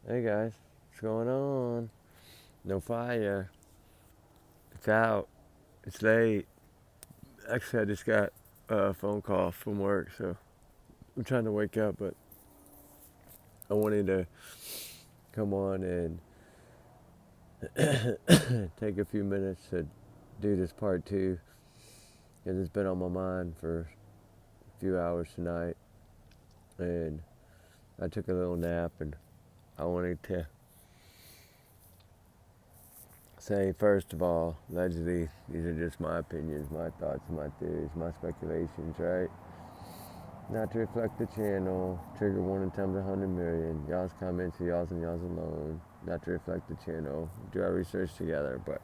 Hey guys, what's going on? No fire. It's out. It's late. Actually, I just got a phone call from work, so I'm trying to wake up, but I wanted to come on and take a few minutes to do this part two because it's been on my mind for a few hours tonight. And I took a little nap, and I wanted to say, first of all, allegedly, these are just my opinions, my thoughts, my theories, my speculations, right? Not to reflect the channel, trigger warning times 100 million. Y'all's comments are y'all's and y'all's alone. Not to reflect the channel. Do our research together. But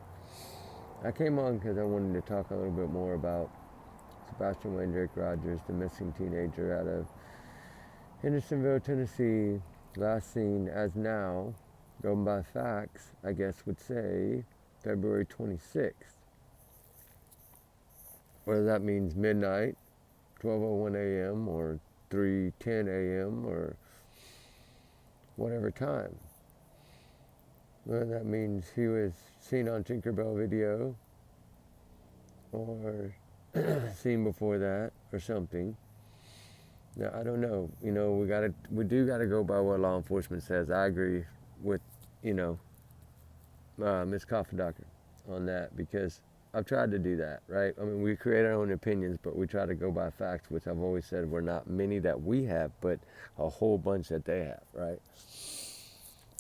I came on because I wanted to talk a little bit more about Sebastian Wayne Drake Rogers, the missing teenager out of Hendersonville, Tennessee. Last seen as now, going by facts, I guess would say February 26th. Whether that means midnight, 12:01 a.m. or 3:10 a.m. or whatever time. Whether that means he was seen on Tinkerbell video or seen before that or something. Now, I don't know. We do gotta go by what law enforcement says. I agree with, Ms. Coffendocker on that because I've tried to do that, right? I mean, we create our own opinions, but we try to go by facts, which I've always said were not many that we have, but a whole bunch that they have, right?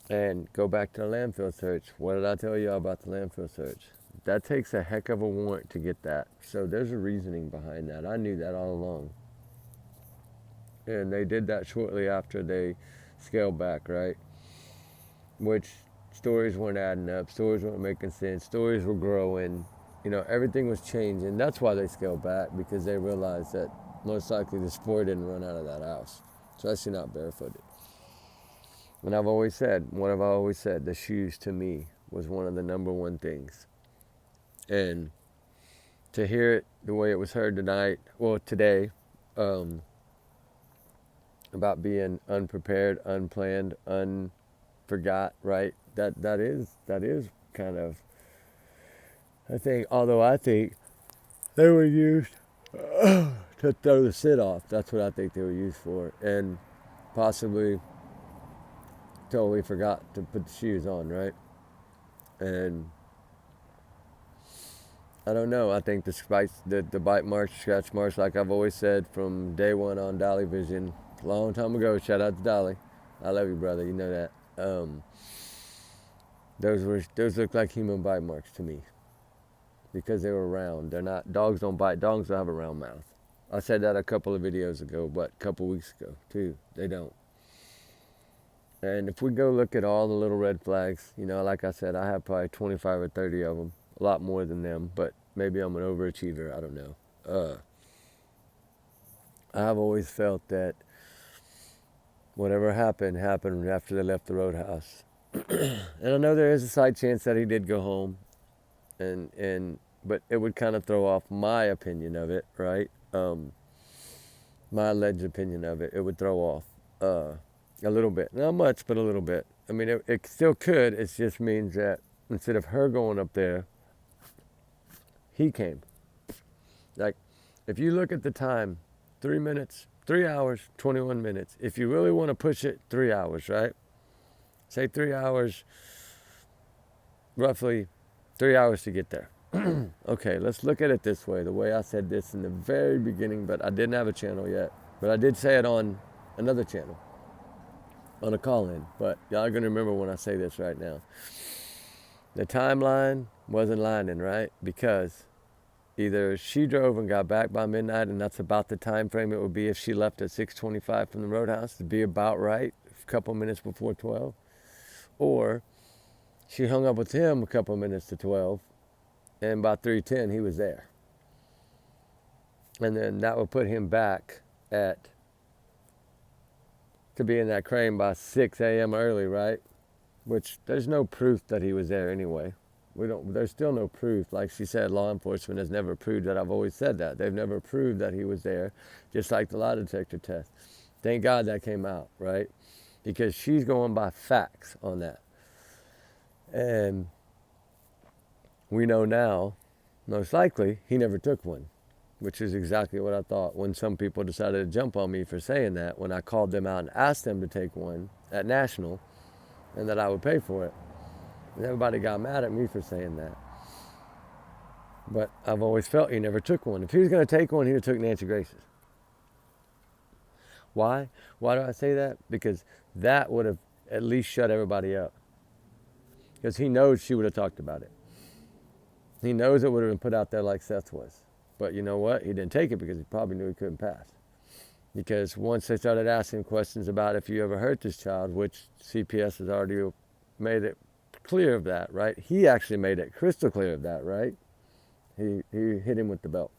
And go back to the landfill search. What did I tell y'all about the landfill search? That takes a heck of a warrant to get that. So there's a reasoning behind that. I knew that all along. And they did that shortly after they scaled back, right? Which stories weren't adding up, stories weren't making sense, stories were growing, everything was changing. That's why they scaled back, because they realized that most likely the spore didn't run out of that house, especially not barefooted. And what have I always said? The shoes to me was one of the number one things. And to hear it the way it was heard today, about being unprepared, unplanned, unforgot, right? That is kind of, I think, although I think they were used to throw the sit off. That's what I think they were used for. And possibly totally forgot to put the shoes on, right? And I don't know. I think the bite marks, scratch marks, like I've always said from day one on Dolly Vision, a long time ago. Shout out to Dolly. I love you, brother. You know that. Those look like human bite marks to me because they were round. They're not. Dogs don't bite. Dogs don't have a round mouth. I said that a couple of videos ago, but a couple weeks ago too. They don't. And if we go look at all the little red flags, like I said, I have probably 25 or 30 of them, a lot more than them, but maybe I'm an overachiever, I don't know. I've always felt that whatever happened after they left the roadhouse. And I know there is a slight chance that he did go home, but it would kind of throw off my opinion of it, right? My alleged opinion of it. It would throw off a little bit. Not much, but a little bit. I mean, it still could. It just means that instead of her going up there, he came. Like, if you look at the time, 3 hours, 21 minutes. If you really want to push it, 3 hours, right? Say 3 hours, roughly 3 hours to get there. Okay, let's look at it this way. The way I said this in the very beginning, but I didn't have a channel yet. But I did say it on another channel, on a call-in. But y'all are going to remember when I say this right now. The timeline wasn't lining, right? Because either she drove and got back by midnight, and that's about the time frame it would be if she left at 6:25 from the roadhouse, to be about right, a couple minutes before 12. Or she hung up with him a couple minutes to 12, and by 3:10 he was there. And then that would put him back to be in that crane by 6 a.m. early, right? Which there's no proof that he was there anyway. There's still no proof. Like she said, law enforcement has never proved that. I've always said that. They've never proved that he was there, just like the lie detector test. Thank God that came out, right? because she's going by facts on that. And we know now, most likely, he never took one, which is exactly what I thought when some people decided to jump on me for saying that when I called them out and asked them to take one at National and that I would pay for it. And everybody got mad at me for saying that. But I've always felt he never took one. If he was going to take one, he'd have took Nancy Grace's. Why? Why do I say that? Because that would have at least shut everybody up. Because he knows she would have talked about it. He knows it would have been put out there like Seth was. But you know what? He didn't take it because he probably knew he couldn't pass. Because once they started asking questions about if you ever hurt this child, which CPS has already made it clear of that, right? He actually made it crystal clear of that, right? He hit him with the belt.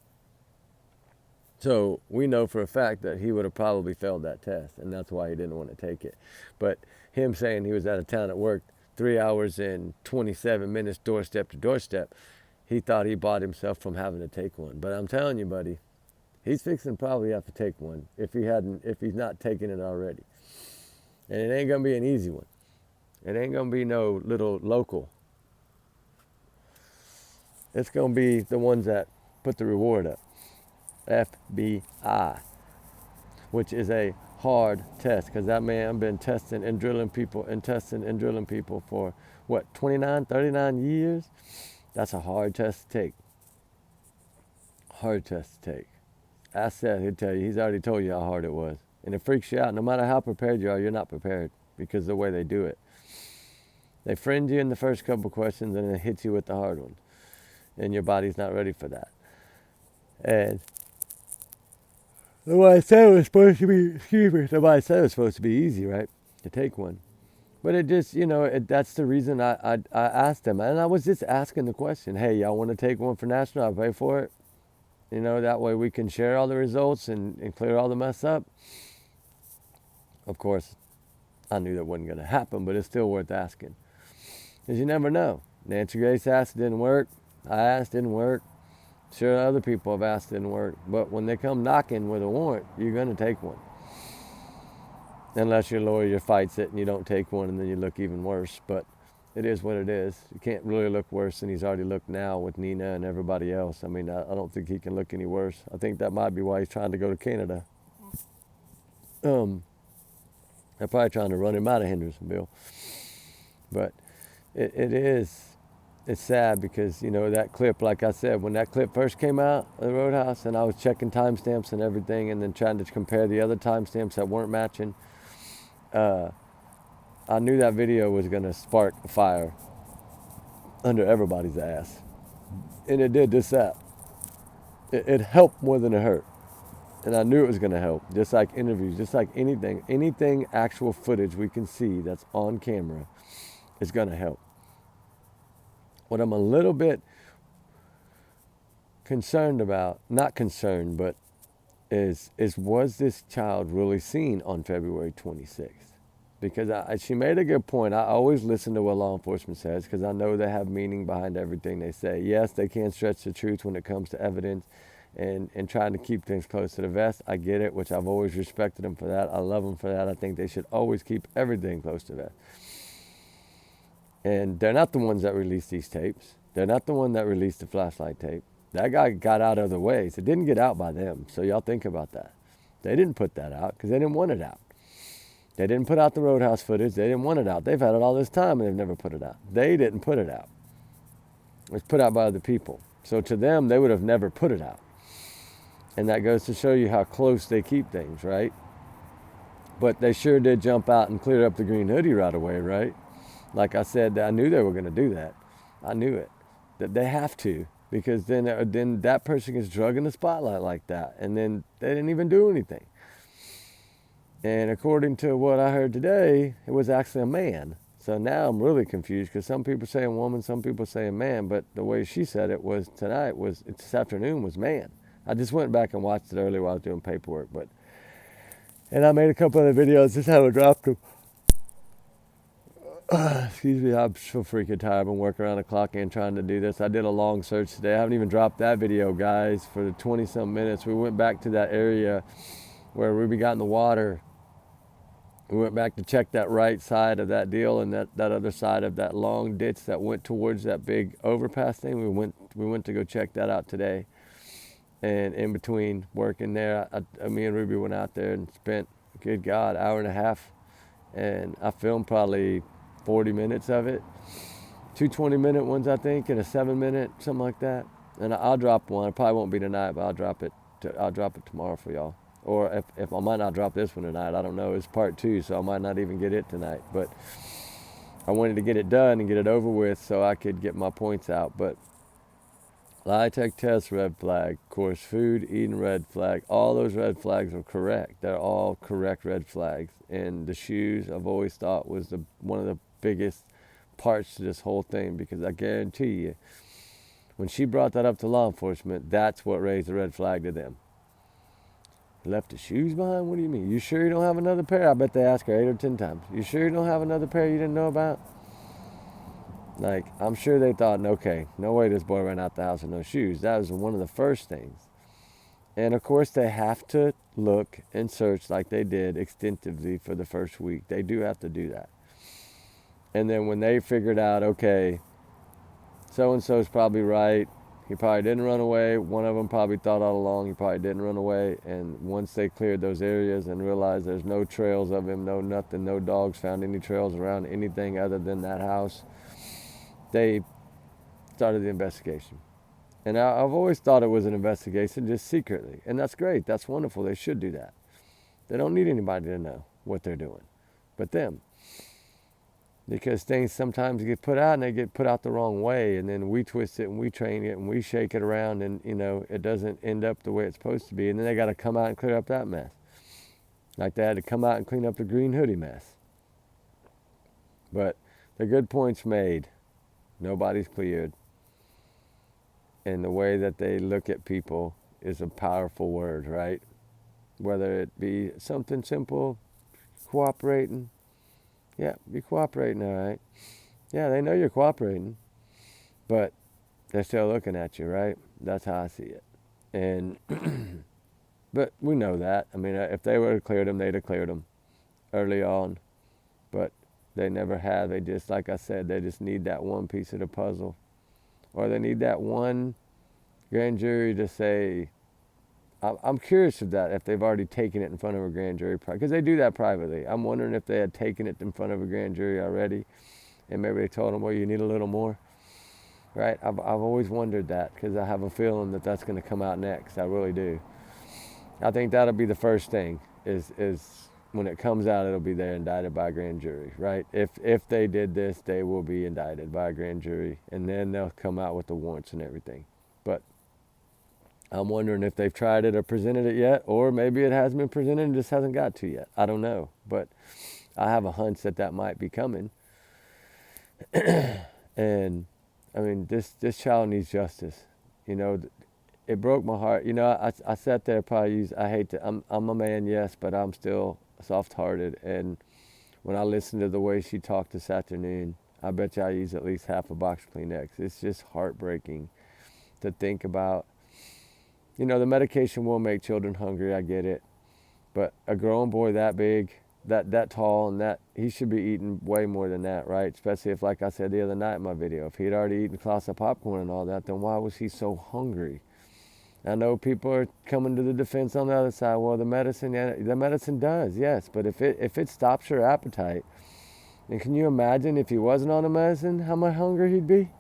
So we know for a fact that he would have probably failed that test, and that's why he didn't want to take it. But him saying he was out of town at work 3 hours and 27 minutes doorstep to doorstep, he thought he bought himself from having to take one. But I'm telling you, buddy, he's fixing to probably have to take one if he's not taking it already. And it ain't gonna be an easy one. It ain't gonna be no little local. It's gonna be the ones that put the reward up. FBI, which is a hard test, because that man been testing and drilling people for what, 29, 39 years? That's a hard test to take. Hard test to take. Ask Seth, he'll tell you, he's already told you how hard it was. And it freaks you out. No matter how prepared you are, you're not prepared because of the way they do it. They friend you in the first couple questions and then hit you with the hard ones. And your body's not ready for that. And nobody said it was supposed to be easy, right? To take one. But it just, that's the reason I asked them. And I was just asking the question, hey, y'all want to take one for National? I'll pay for it. That way we can share all the results and clear all the mess up. Of course, I knew that wasn't going to happen, but it's still worth asking. Because you never know. Nancy Grace asked, it didn't work. I asked, didn't work. Sure, other people have asked, didn't work. But when they come knocking with a warrant, you're going to take one. Unless your lawyer fights it and you don't take one and then you look even worse. But it is what it is. You can't really look worse than he's already looked now with Nina and everybody else. I mean, I don't think he can look any worse. I think that might be why he's trying to go to Canada. They're probably trying to run him out of Hendersonville. But it's sad because, that clip, like I said, when that clip first came out of the Roadhouse and I was checking timestamps and everything and then trying to compare the other timestamps that weren't matching, I knew that video was going to spark a fire under everybody's ass. And it did just that. It helped more than it hurt. And I knew it was going to help. Just like interviews, just like anything actual footage we can see that's on camera is going to help. What I'm a little bit concerned about, not concerned, but is was this child really seen on February 26th? Because she made a good point. I always listen to what law enforcement says because I know they have meaning behind everything they say. Yes, they can stretch the truth when it comes to evidence and trying to keep things close to the vest. I get it, which I've always respected them for that. I love them for that. I think they should always keep everything close to the vest. And they're not the ones that released these tapes. They're not the one that released the flashlight tape. That guy got out other ways. It didn't get out by them. So y'all think about that. They didn't put that out because they didn't want it out. They didn't put out the Roadhouse footage. They didn't want it out. They've had it all this time and they've never put it out. They didn't put it out. It was put out by other people. So to them, they would have never put it out. And that goes to show you how close they keep things, right? But they sure did jump out and clear up the green hoodie right away, right? Like I said, I knew they were going to do that. I knew it. That they have to. Because then that person gets drug in the spotlight like that. And then they didn't even do anything. And according to what I heard today, it was actually a man. So now I'm really confused because some people say a woman, some people say a man. But the way she said it was this afternoon was man. I just went back and watched it earlier while I was doing paperwork. And I made a couple other videos, just haven't dropped them. Excuse me, I'm so freaking tired. I've been working around the clock and trying to do this. I did a long search today. I haven't even dropped that video, guys, for the 20-some minutes. We went back to that area where Ruby got in the water We went back to check that right side of that deal and that other side of that long ditch that went towards that big overpass thing. We went to go check that out today. And in between working there, me and Ruby went out there and spent, good God, hour and a half. And I filmed probably 40 minutes of it. 2 20-minute ones, I think, and a 7-minute, something like that. And I'll drop one. It probably won't be tonight, but I'll drop it. I'll drop it tomorrow for y'all. Or if I might not drop this one tonight, I don't know. It's part 2, so I might not even get it tonight. But I wanted to get it done and get it over with so I could get my points out. But lie detector test, red flag. Of course, food, eating, red flag. All those red flags are correct. They're all correct red flags. And the shoes, I've always thought, was one of the biggest parts to this whole thing, because I guarantee you, when she brought that up to law enforcement, that's what raised the red flag to them. Left the shoes behind? What do you mean? You sure you don't have another pair? I bet they asked her 8 or 10 times. You sure you don't have another pair you didn't know about? Like, I'm sure they thought, okay, no way this boy ran out the house with no shoes. That was one of the first things. And of course, they have to look and search like they did extensively for the first week. They do have to do that. And then when they figured out, okay, so-and-so's probably right, he probably didn't run away. One of them probably thought all along he probably didn't run away. And once they cleared those areas and realized there's no trails of him, no nothing, no dogs found any trails around anything other than that house, they started the investigation. And I've always thought it was an investigation just secretly. And that's great. That's wonderful. They should do that. They don't need anybody to know what they're doing but them. Because things sometimes get put out and they get put out the wrong way, and then we twist it and we train it and we shake it around, and it doesn't end up the way it's supposed to be, and then they got to come out and clear up that mess. Like they had to come out and clean up the green hoodie mess. But the good points made. Nobody's cleared. And the way that they look at people is a powerful word, right? Whether it be something simple, cooperating. Yeah, be cooperating, all right. Yeah, they know you're cooperating, but they're still looking at you, right? That's how I see it. And, but we know that. I mean, if they would have cleared them, they'd have cleared them early on. But they never have. They just, like I said, they just need that one piece of the puzzle. Or they need that one grand jury to say, I'm curious of that, if they've already taken it in front of a grand jury, because they do that privately. I'm wondering if they had taken it in front of a grand jury already, and maybe they told them, well, you need a little more, right? I've always wondered that, because I have a feeling that that's going to come out next. I really do. I think that'll be the first thing, is when it comes out, it'll be they're indicted by a grand jury, right? If they did this, they will be indicted by a grand jury, and then they'll come out with the warrants and everything. But I'm wondering if they've tried it or presented it yet, or maybe it has been presented and just hasn't got to yet. I don't know, but I have a hunch that might be coming. And I mean, this child needs justice. It broke my heart. I sat there I'm a man, yes, but I'm still soft-hearted. And when I listened to the way she talked this afternoon, I bet you I used at least half a box of Kleenex. It's just heartbreaking to think about. The medication will make children hungry, I get it. But a grown boy that big, that tall, and that he should be eating way more than that, right? Especially if, like I said the other night in my video, if he'd already eaten a glass of popcorn and all that, then why was he so hungry? I know people are coming to the defense on the other side. Well, the medicine does, yes. But if it stops your appetite, then can you imagine if he wasn't on the medicine, how much hungry he'd be?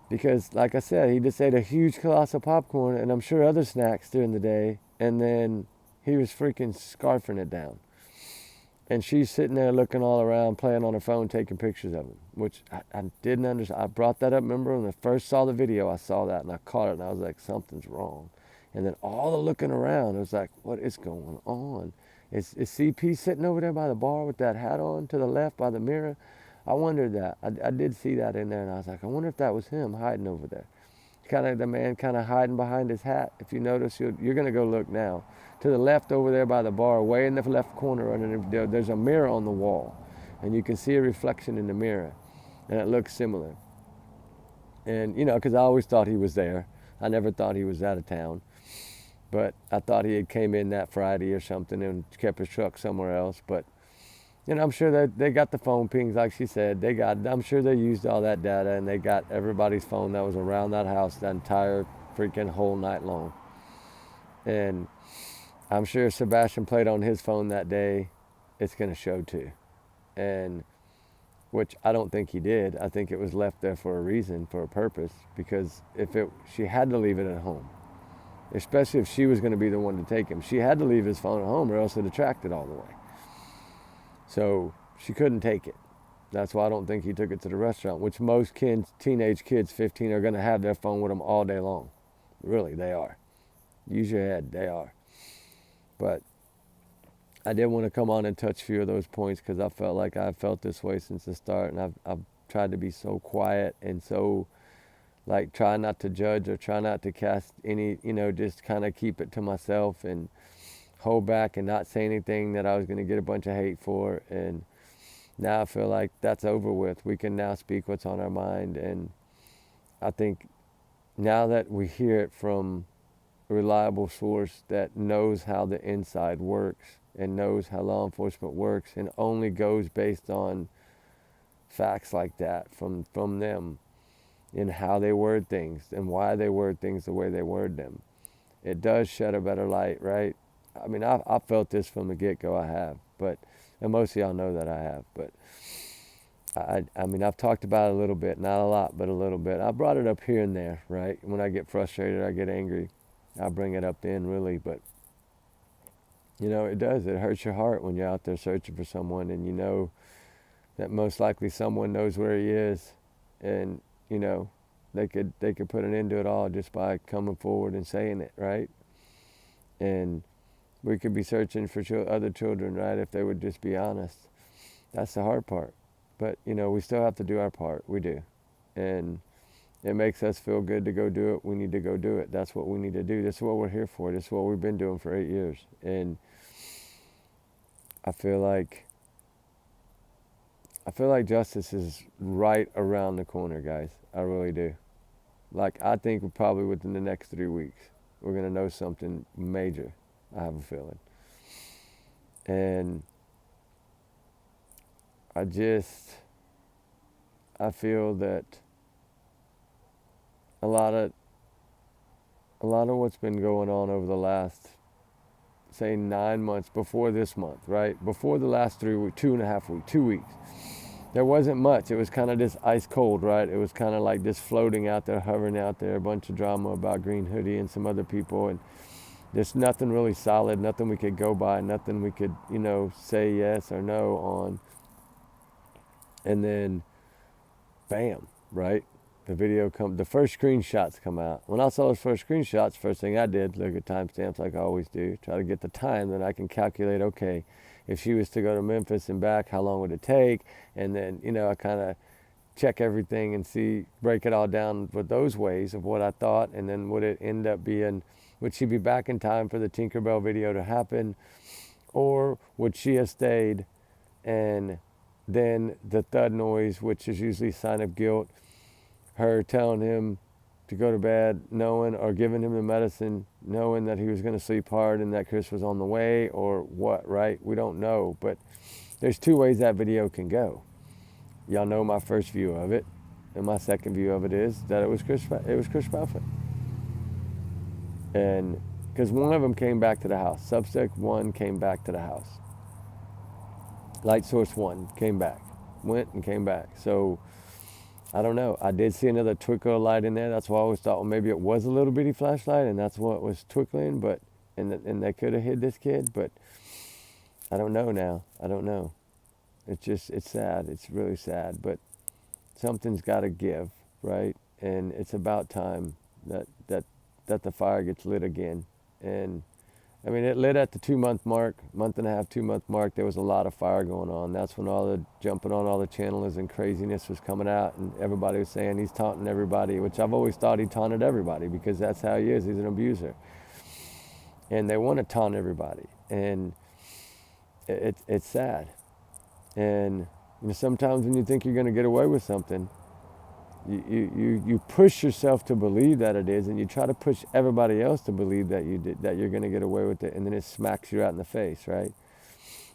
Because, like I said, he just ate a huge glass of popcorn and I'm sure other snacks during the day, and then he was freaking scarfing it down. And she's sitting there looking all around, playing on her phone, taking pictures of him, which I didn't understand. I brought that up, remember, when I first saw the video, I saw that and I caught it and I was like, something's wrong. And then all the looking around, it was like, what is going on? Is CP sitting over there by the bar with that hat on to the left by the mirror? I wondered that. I did see that in there, and I was like, I wonder if that was him hiding over there. The man hiding behind his hat. If you notice, you're going to go look now. To the left over there by the bar, way in the left corner, there's a mirror on the wall. And you can see a reflection in the mirror. And it looks similar. And, because I always thought he was there. I never thought he was out of town. But I thought he had came in that Friday or something and kept his truck somewhere else. But I'm sure that they got the phone pings, like she said. I'm sure they used all that data, and they got everybody's phone that was around that house that entire freaking whole night long. And I'm sure Sebastian played on his phone that day. It's going to show too. And which I don't think he did. I think it was left there for a reason, for a purpose, because she had to leave it at home, especially if she was going to be the one to take him. She had to leave his phone at home or else it attracted all the way. So she couldn't take it. That's why I don't think he took it to the restaurant, which most teenage kids, 15, are going to have their phone with them all day long. Really, they are. Use your head, they are. But I did want to come on and touch a few of those points because I felt like I've felt this way since the start, and I've tried to be so quiet and so like try not to judge or try not to cast any, just kind of keep it to myself and hold back and not say anything that I was going to get a bunch of hate for. And now I feel like that's over with. We can now speak what's on our mind. And I think now that we hear it from a reliable source that knows how the inside works and knows how law enforcement works and only goes based on facts like that from them and how they word things and why they word things the way they word them, it does shed a better light, right? I mean, I felt this from the get-go, I have, and most of y'all know that I have, but I mean, I've talked about it a little bit, not a lot, but a little bit. I brought it up here and there, right? When I get frustrated, I get angry, I bring it up then, really, but, it does. It hurts your heart when you're out there searching for someone and you know that most likely someone knows where he is, and, they could put an end to it all just by coming forward and saying it, right? And we could be searching for other children, right, if they would just be honest. That's the hard part. But, we still have to do our part. We do. And it makes us feel good to go do it. We need to go do it. That's what we need to do. This is what we're here for. This is what we've been doing for 8 years. And I feel like justice is right around the corner, guys. I really do. Like, I think we're probably within the next 3 weeks, we're going to know something major. I have a feeling. And I feel that a lot of what's been going on over the last, say, 9 months before this month, right? Before the last 3 weeks, 2.5 weeks, 2 weeks. There wasn't much. It was kind of just ice cold, right? It was kind of like just floating out there, hovering out there, a bunch of drama about Green Hoodie and some other people, and just nothing really solid, nothing we could go by, nothing we could, say yes or no on. And then, bam, right? The first screenshots come out. When I saw those first screenshots, first thing I did, look at timestamps like I always do, try to get the time, then I can calculate, okay, if she was to go to Memphis and back, how long would it take? And then, I kind of check everything and break it all down with those ways of what I thought. And then would it end up being, would she be back in time for the Tinkerbell video to happen? Or would she have stayed and then the thud noise, which is usually a sign of guilt, her telling him to go to bed, knowing, or giving him the medicine, knowing that he was going to sleep hard and that Chris was on the way, or what, right? We don't know, but there's 2 ways that video can go. Y'all know my first view of it, and my second view of it is that it was Chris Buffett. And because one of them came back to the house. Subject 1 came back to the house. Light source 1 came back, went and came back. So I don't know. I did see another twinkle of light in there. That's why I always thought, well, maybe it was a little bitty flashlight and that's what was twinkling, but and they could have hid this kid, but I don't know now. I don't know. It's sad. It's really sad, but something's got to give, right? And it's about time that the fire gets lit again. And I mean, it lit at the 2-month mark, 1.5-2-month mark. There was a lot of fire going on. That's when all the jumping on all the channels and craziness was coming out, and everybody was saying he's taunting everybody, which I've always thought he taunted everybody because that's how he is. He's an abuser, and they want to taunt everybody, and it's sad. And sometimes when you think you're going to get away with something, You push yourself to believe that it is, and you try to push everybody else to believe that that you're going to get away with it, and then it smacks you right in the face, right?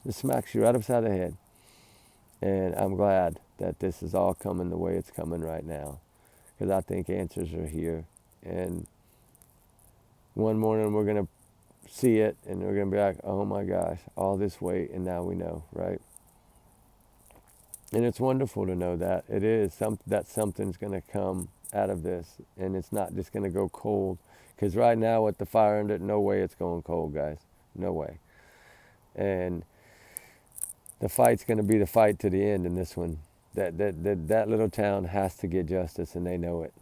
It smacks you right upside the head. And I'm glad that this is all coming the way it's coming right now, because I think answers are here. And one morning we're going to see it, and we're going to be like, oh my gosh, all this wait, and now we know, right? And it's wonderful to know that it is that something's going to come out of this, and it's not just going to go cold. Because right now with the fire under it, no way it's going cold, guys. No way. And the fight's going to be the fight to the end in this one. That little town has to get justice, and they know it.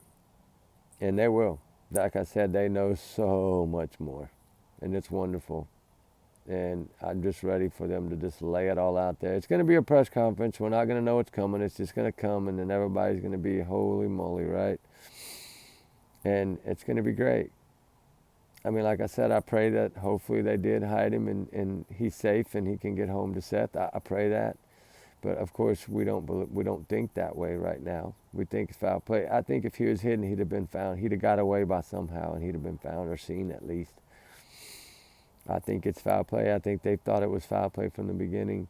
And they will. Like I said, they know so much more. And it's wonderful. And I'm just ready for them to just lay it all out there. It's going to be a press conference. We're not going to know what's coming. It's just going to come, and then everybody's going to be holy moly, right? And it's going to be great. I mean, like I said, I pray that hopefully they did hide him, and he's safe and he can get home to Seth. I pray that. But of course, we don't think that way right now. We think it's foul play. I think if he was hidden, he'd have been found. He'd have got away by somehow, and he'd have been found or seen at least. I think it's foul play. I think they thought it was foul play from the beginning.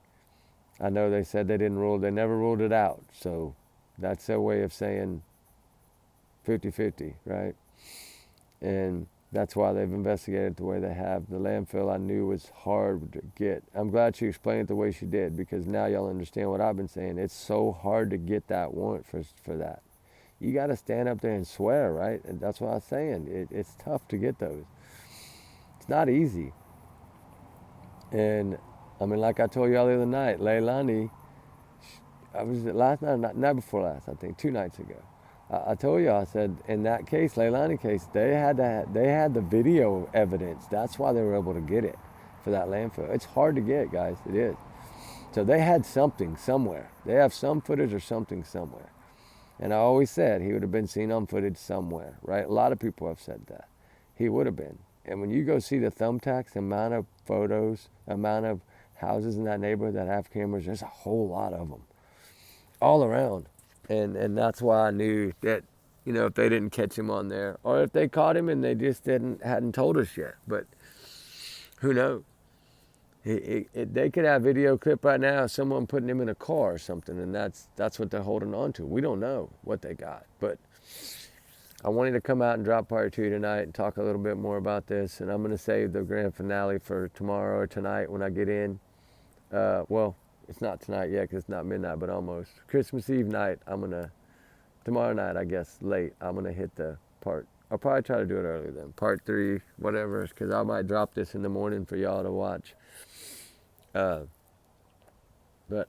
I know they said they never ruled it out. So that's their way of saying 50-50, right? And that's why they've investigated the way they have. The landfill I knew was hard to get. I'm glad she explained it the way she did, because now y'all understand what I've been saying. It's so hard to get that warrant for that. You got to stand up there and swear, right? And that's what I was saying. It's tough to get those. It's not easy. And I mean, like I told y'all the other night, Leilani, I was last night, not before last, I think 2 nights ago. I told you, I said, in that case, Leilani case, they had the video evidence. That's why they were able to get it for that landfill. It's hard to get, guys. It is. So they had something somewhere. They have some footage or something somewhere. And I always said he would have been seen on footage somewhere, right? A lot of people have said that. He would have been. And when you go see the thumbtacks, the amount of photos, amount of houses in that neighborhood that have cameras, there's a whole lot of them all around. And that's why I knew that, if they didn't catch him on there, or if they caught him and they just hadn't told us yet. But who knows? They could have video clip right now of someone putting him in a car or something, and that's what they're holding on to. We don't know what they got, but I wanted to come out and drop part 2 tonight and talk a little bit more about this, and I'm going to save the grand finale for tomorrow or tonight when I get in. Well, it's not tonight yet because it's not midnight, but almost. Christmas Eve night, tomorrow night, I guess, late, I'm going to hit the part. I'll probably try to do it early then. Part 3, whatever, because I might drop this in the morning for y'all to watch. But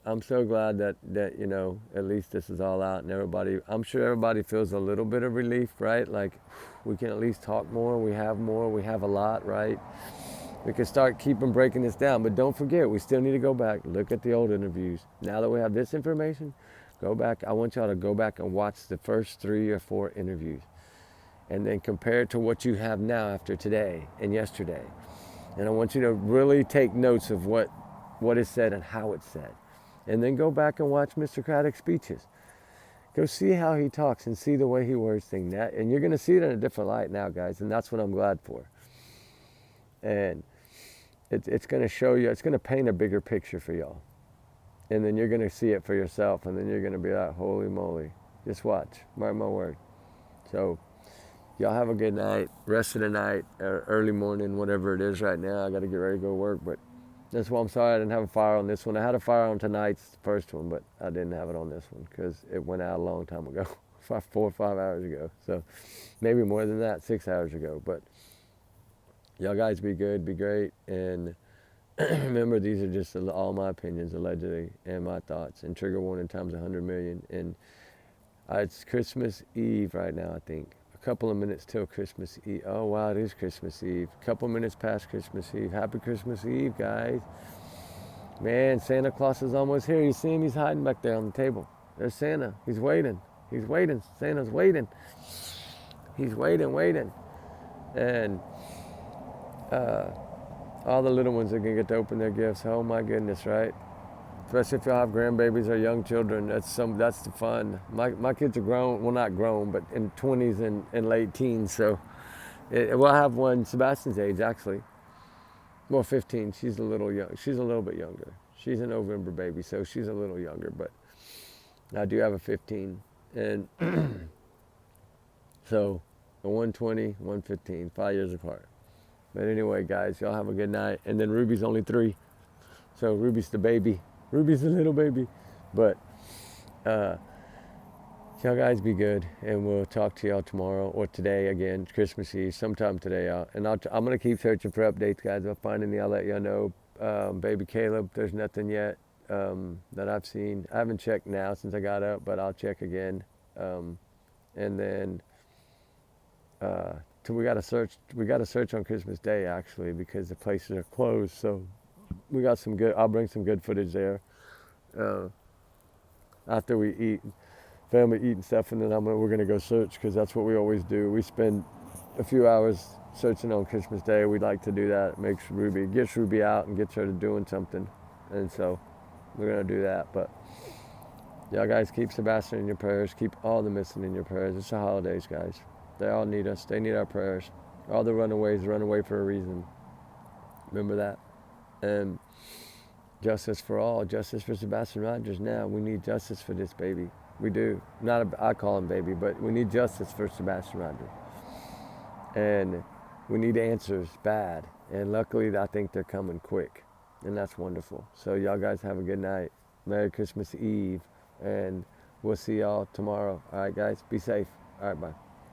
I'm so glad that at least this is all out, and I'm sure everybody feels a little bit of relief, right? Like, we can at least talk more, we have a lot, right? We can start breaking this down, but don't forget, we still need to go back, look at the old interviews. Now that we have this information, go back. I want y'all to go back and watch the first 3 or 4 interviews, and then compare it to what you have now after today and yesterday. And I want you to really take notes of what is said and how it's said. And then go back and watch Mr. Craddock's speeches. Go see how he talks and see the way he words things. And you're going to see it in a different light now, guys, and that's what I'm glad for. And it's going to show you, it's going to paint a bigger picture for y'all. And then you're going to see it for yourself, and then you're going to be like, holy moly. Just watch. Mark my word. So y'all have a good night, rest of the night, or early morning, whatever it is right now. I got to get ready to go to work, but that's why I'm sorry I didn't have a fire on this one. I had a fire on tonight's first one, but I didn't have it on this one because it went out a long time ago, 4 or 5 hours ago. So maybe more than that, 6 hours ago. But y'all guys be good, be great, and remember, these are just all my opinions, allegedly, and my thoughts, and trigger warning times 100 million. And it's Christmas Eve right now, I think. A couple of minutes till Christmas Eve. Oh, wow, it is Christmas Eve. A couple minutes past Christmas Eve. Happy Christmas Eve, guys. Man, Santa Claus is almost here. You see him? He's hiding back there on the table. There's Santa. He's waiting. He's waiting. Santa's waiting. He's waiting. And all the little ones are going to get to open their gifts. Oh, my goodness, right? Especially if y'all have grandbabies or young children. That's the fun. My kids are grown, well not grown, but in 20s and late teens. So we'll have one Sebastian's age actually. Well, 15. She's a little young. She's a little bit younger. She's a November baby, so she's a little younger. But I do have a 15, and so a 120, 115, 5 years apart. But anyway, guys, y'all have a good night. And then Ruby's only 3, so Ruby's the baby. Ruby's the little baby. But y'all guys be good, and we'll talk to y'all tomorrow or today again, Christmas Eve, sometime today. And I'm gonna keep searching for updates, guys. If I find any, I'll let y'all know. Baby Caleb, there's nothing yet that I've seen. I haven't checked now since I got up, but I'll check again. And then we gotta search. We gotta search on Christmas Day actually because the places are closed. So we got some good. I'll bring some good footage there after we eat. Family eating stuff, and then we're gonna go search because that's what we always do. We spend a few hours searching on Christmas Day. We'd like to do that. It gets Ruby out and gets her to doing something, and so we're gonna do that. But y'all guys keep Sebastian in your prayers. Keep all the missing in your prayers. It's the holidays, guys. They all need us. They need our prayers. All the runaways run away for a reason. Remember that. And justice for all. Justice for Sebastian Rogers. Now we need justice for this baby. We do. I call him baby, but we need justice for Sebastian Rogers. And we need answers bad. And luckily, I think they're coming quick. And that's wonderful. So y'all guys have a good night. Merry Christmas Eve. And we'll see y'all tomorrow. All right, guys. Be safe. All right, bye.